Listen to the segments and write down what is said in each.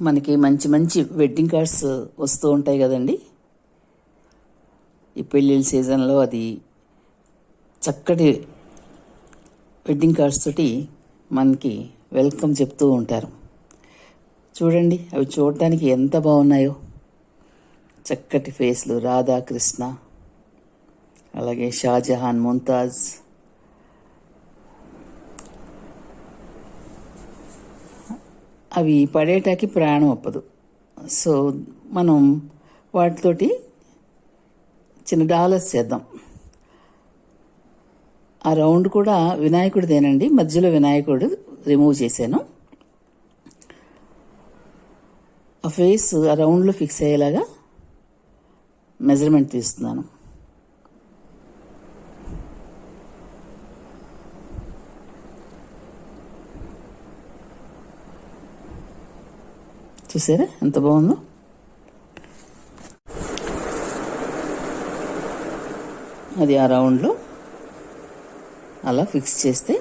మనకి మంచి మంచి వెడ్డింగ్ కార్డ్స్ వస్తూ ఉంటాయి కదండి. ఈ పెళ్ళిళ్ళ సీజన్లో అది చక్కటి వెడ్డింగ్ కార్డ్స్ తోటి మనకి వెల్కమ్ చెప్తూ ఉంటారు. చూడండి, అవి చూడటానికి ఎంత బాగున్నాయో. చక్కటి ఫేస్లు, రాధాకృష్ణ, అలాగే షాజహాన్, ముంతాజ్, అవి పడేటానికి ప్రాణం ఒప్పదు. సో మనం వాటితోటి చిన్న డాలర్స్ చేద్దాం. ఆ రౌండ్ కూడా వినాయకుడిదేనండి, మధ్యలో వినాయకుడు రిమూవ్ చేశాను. ఆ ఫేస్ ఆ రౌండ్లో ఫిక్స్ అయ్యేలాగా మెజర్మెంట్ తీస్తున్నాను. చూసారా ఎంత బాగుందో. అది ఆ రౌండ్లో అలా ఫిక్స్ చేస్తే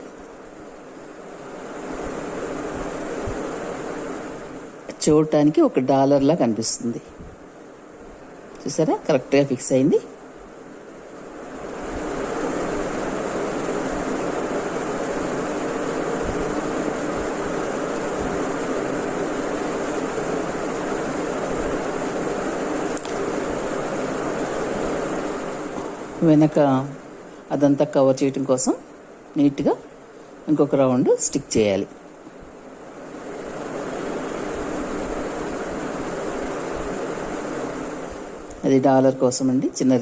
చూడటానికి ఒక డాలర్లా కనిపిస్తుంది. చూసారా, కరెక్ట్గా ఫిక్స్ అయింది. వెనక అదంతా కవర్ చేయటం కోసం నీట్గా ఇంకొక రౌండ్ స్టిక్ చేయాలి. అది డాలర్ కోసం అండి. చిన్న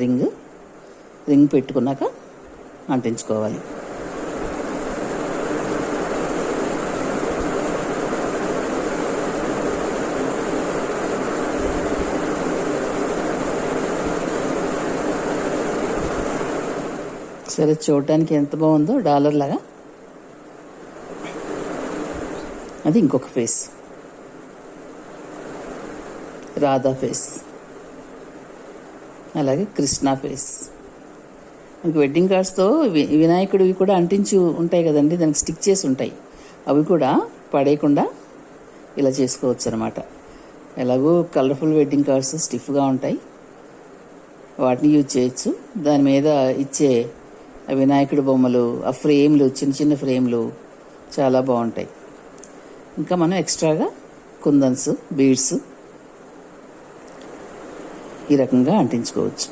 రింగ్ పెట్టుకున్నాక అంటించుకోవాలి. సరే, చూడటానికి ఎంత బాగుందో డాలర్ లాగా. అది ఇంకొక ఫేస్, రాధా ఫేస్, అలాగే కృష్ణ ఫేస్. మనకి వెడ్డింగ్ కార్డ్స్తో వినాయకుడివి కూడా అంటించి ఉంటాయి కదండి, దానికి స్టిక్ చేసి ఉంటాయి. అవి కూడా పడేయకుండా ఇలా చేసుకోవచ్చు అనమాట. ఎలాగో కలర్ఫుల్ వెడ్డింగ్ కార్డ్స్ స్టిఫ్గా ఉంటాయి, వాటిని యూజ్ చేయొచ్చు. దాని మీద ఇచ్చే వినాయకుడి బొమ్మలు, ఆ ఫ్రేమ్లు, చిన్న చిన్న ఫ్రేమ్లు చాలా బాగుంటాయి. ఇంకా మనం ఎక్స్ట్రాగా కుందన్స్, బీడ్స్ ఈ రకంగా అంటించుకోవచ్చు.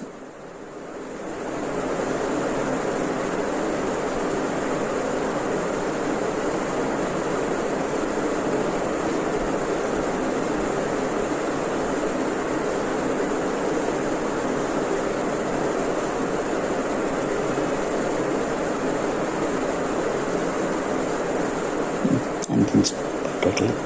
అంటించుకోవట్లేదు.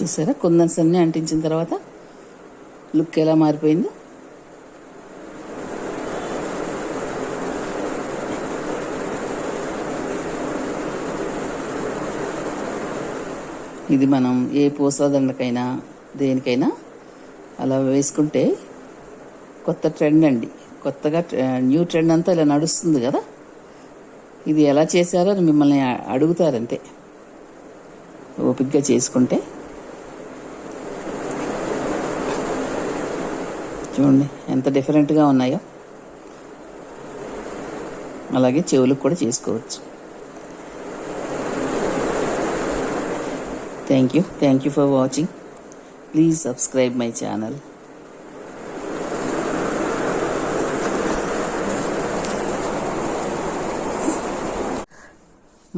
చూసారా, కుందన్స్ అన్నీ అంటించిన తర్వాత లుక్ ఎలా మారిపోయిందో. ఇది మనం ఏ పూసదండకైనా దేనికైనా అలా వేసుకుంటే కొత్త ట్రెండ్ అండి. కొత్తగా న్యూ ట్రెండ్ అంతా ఇలా నడుస్తుంది కదా. ఇది ఎలా చేశారో అని మిమ్మల్ని అడుగుతారంతే, ఓపికగా చేసుకుంటే. చూడండి ఎంత డిఫరెంట్గా ఉన్నాయో. అలాగే చెవులకు కూడా చేసుకోవచ్చు. Thank you for watching. Please subscribe my channel.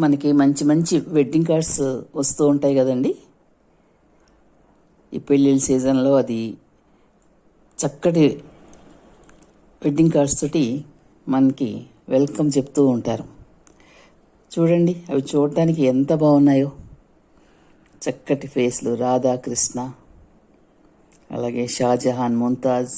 మనకి మంచి మంచి వెడ్డింగ్ కార్డ్స్ వస్తూ ఉంటాయి కదండి. ఈ పెళ్ళిళ్ళ సీజన్లో అది చక్కటి వెడ్డింగ్ కార్డ్స్ తోటి మనకి వెల్కమ్ చెప్తూ ఉంటారు. చూడండి, అవి చూడటానికి ఎంత బాగున్నాయో. చక్కటి ఫేస్లు, రాధా కృష్ణ, అలాగే షాజహాన్, ముంతాజ్,